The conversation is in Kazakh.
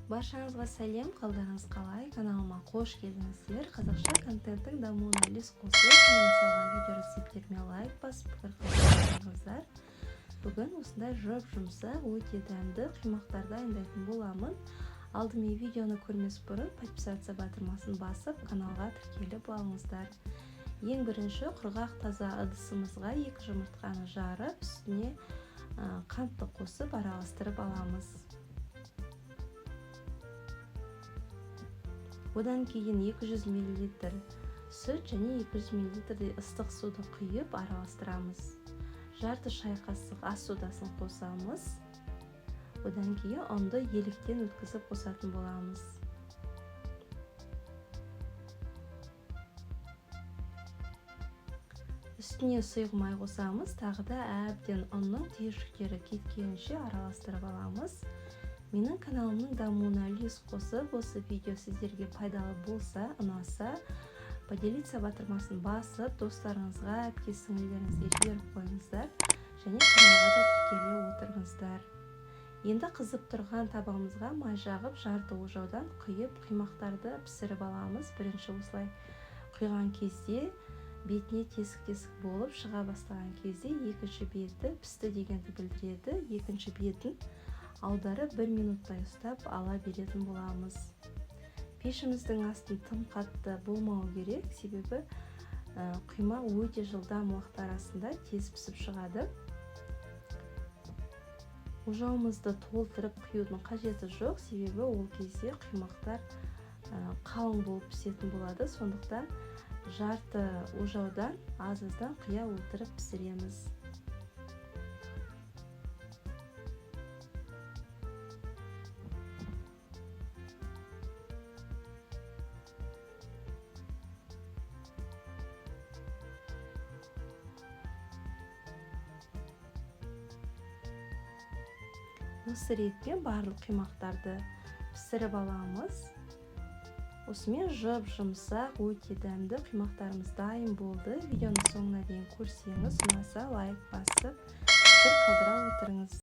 Баршаңызға сәлем, қалдарыңыз қалай? Каналыма қош келдіңіздер. Қазақша контенттің дамуына үлес қосып, мен салған видео рецептеріме лайк басып, пікір қалдырыңыздар. Бүгін осындай жұмсақ, өте дәмді қимақтарды дайындайтын боламын. Алдымен видеоны көрмес бұрын подписаться батырмасын басып, каналға тіркеліп алыңыздар. Ең бірінші құрғақ таза ыдысымызға 2 жұмыртқаны жарып, үстіне қантты қосып араластырып аламыз. Одан кейін 200 мл сүт және 200 мл ыстық суды құйып араластырамыз. Жарты шай қасық ас содасын қосамыз. Одан кейін ұнды еліктен өткізіп қосатын боламыз. Үстіне сұйық май қосамыз. Тағы да әбден ұнның түйіршіктері кеткенше араластырып аламыз. Менің каналымның дамуына үлес қосып, осы видео сіздерге пайдалы болса, ұнаса, поделиться батырмасын басып, достарыңызға, әпке-сіңлілеріңізге жіберіп қойыңыздар, және каналға да тіркеле отырыңыздар. Енді қызып тұрған табағымызға май жағып, жарты ожаудан құйып, қимақтарды пісіріп аламыз. Бірінші осылай құйған кезде бетіне тесік-тесік болып шыға бастаған кезде екінші беті пісті дегенді білдіреді. Екінші бетін аударып 1 минуттай ұстап ала беретін боламыз. Пешіміздің астын тым қатты болмау керек, себебі құйма өте жылдам уақыт арасында тез пісіп шығады. Ожауымызды толтырып құюдың қажеті жоқ, себебі ол кезде қимақтар қалың болып пісетін болады. Сондықтан жарты ожаудан аз-аздан құя отырып пісіреміз. Осы ретпен барлық қимақтарды пісіріп аламыз. Осымен жұмсақ, өте дәмді қимақтарымыз дайын болды. Видеоның соңына дейін көрсеңіз, ұнаса лайк басып, пікір қалдыра отырыңыз.